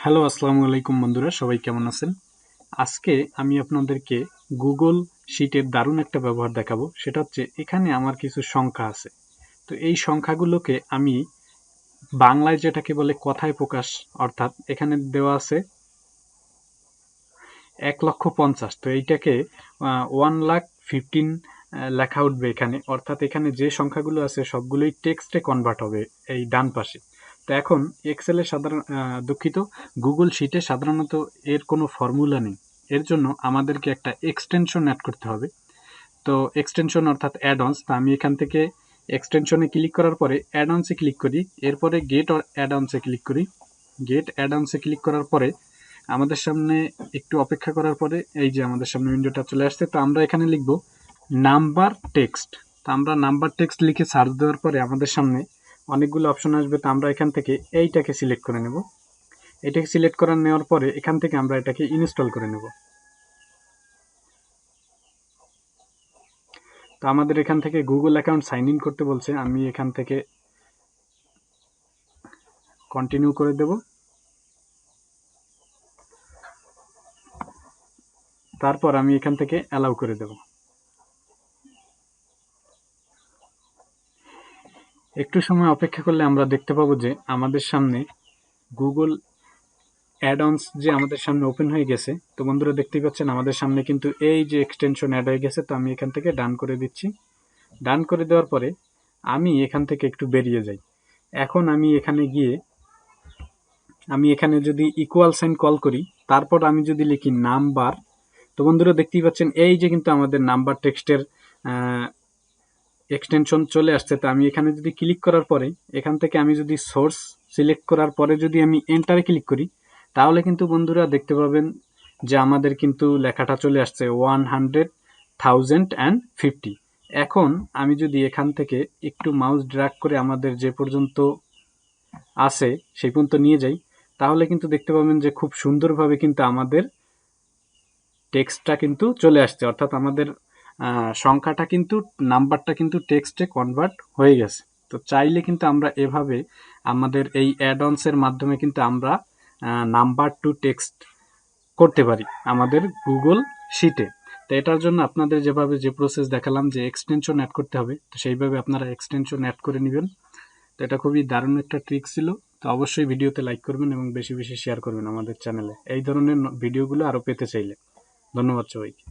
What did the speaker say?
Hello, আসসালামু আলাইকুম বন্ধুরা, সবাই কেমন আছেন? আজকে আমি আপনাদেরকে গুগল শিটের দারুণ একটা ব্যবহার দেখাবো। সেটা হচ্ছে, এখানে আমার কিছু সংখ্যা আছে। তো এই সংখ্যাগুলোকে আমি বাংলায় যেটাকে বলে কথায় প্রকাশ, অর্থাৎ এখানে দেওয়া আছে 1,50,000। তো এইটাকে 1,15,000 লেখা উঠবে এখানে, অর্থাৎ এখানে যে সংখ্যাগুলো আছে সবগুলোই টেক্সটে কনভার্ট হবে এই ডান পাশে। তো এখন এক্সেলে দুঃখিত, গুগল শিটে সাধারণত এর কোনো ফর্মুলা নেই। এর জন্য আমাদেরকে একটা এক্সটেনশন অ্যাড করতে হবে। তো এক্সটেনশন অর্থাৎ অ্যাড অনস। তো আমি এখান থেকে এক্সটেনশনে ক্লিক করার পরে অ্যাড অনসে ক্লিক করি, এরপরে গেট অ্যাড অনসে ক্লিক করি। গেট অ্যাড অনসে ক্লিক করার পরে আমাদের সামনে একটু অপেক্ষা করার পরে এই যে আমাদের সামনে উইন্ডোটা চলে আসছে। তো আমরা এখানে লিখব নাম্বার টেক্সট। তো আমরা নাম্বার টেক্সট লিখে সার্চ দেওয়ার পরে আমাদের সামনে অনেকগুলো অপশন আসবে। তো আমরা এখান থেকে এইটাকে সিলেক্ট করে নেব। এটাকে সিলেক্ট করে নেওয়ার পরে এখান থেকে আমরা এটাকে ইনস্টল করে নেব। তো আমাদের এখান থেকে গুগল অ্যাকাউন্ট সাইন ইন করতে বলছে, আমি এখান থেকে কন্টিনিউ করে দেব। তারপর আমি এখান থেকে অ্যালাউ করে দেব। একটু সময় অপেক্ষা করলে আমরা দেখতে পাবো যে আমাদের সামনে গুগল অ্যাড অনস যে আমাদের সামনে ওপেন হয়ে গেছে। তো বন্ধুরা দেখতেই পাচ্ছেন আমাদের সামনে কিন্তু এই যে এক্সটেনশন অ্যাড হয়ে গেছে। তো আমি এখান থেকে ডান করে দিচ্ছি। ডান করে দেওয়ার পরে আমি এখান থেকে একটু বেরিয়ে যাই। এখন আমি এখানে গিয়ে আমি এখানে যদি ইকুয়াল সাইন কল করি, তারপর আমি যদি লিখি নাম্বার, তো বন্ধুরা দেখতেই পাচ্ছেন এই যে কিন্তু আমাদের নাম্বার টেক্সটের এক্সটেনশন চলে আসছে। তো আমি এখানে যদি ক্লিক করার পরে এখান থেকে আমি যদি সোর্স সিলেক্ট করার পরে যদি আমি এন্টারে ক্লিক করি, তাহলে কিন্তু বন্ধুরা দেখতে পাবেন যে আমাদের কিন্তু লেখাটা চলে আসছে 100,050। এখন আমি যদি এখান থেকে একটু মাউস ড্র্যাগ করে আমাদের যে পর্যন্ত আছে সেই পর্যন্ত নিয়ে যাই, তাহলে কিন্তু দেখতে পাবেন যে খুব সুন্দরভাবে কিন্তু আমাদের টেক্সটটা কিন্তু চলে আসছে, অর্থাৎ আমাদের সংখ্যাটা কিন্তু নাম্বারটা কিন্তু টেক্সটে কনভার্ট হয়ে গেছে। তো চাইলে কিন্তু আমরা এভাবে আমাদের এই অ্যাড অনসের মাধ্যমে কিন্তু আমরা নাম্বার টু টেক্সট করতে পারি আমাদের গুগল শিটে। তো এটার জন্য আপনাদের যেভাবে যে প্রসেস দেখালাম যে এক্সটেনশন অ্যাড করতে হবে, তো সেইভাবে আপনারা এক্সটেনশন অ্যাড করে নেবেন। তো এটা খুবই দারুণ একটা ট্রিক ছিল। তো অবশ্যই ভিডিওতে লাইক করবেন এবং বেশি বেশি শেয়ার করবেন আমাদের চ্যানেলে এই ধরনের ভিডিওগুলো আরও পেতে চাইলে। ধন্যবাদ সবাইকে।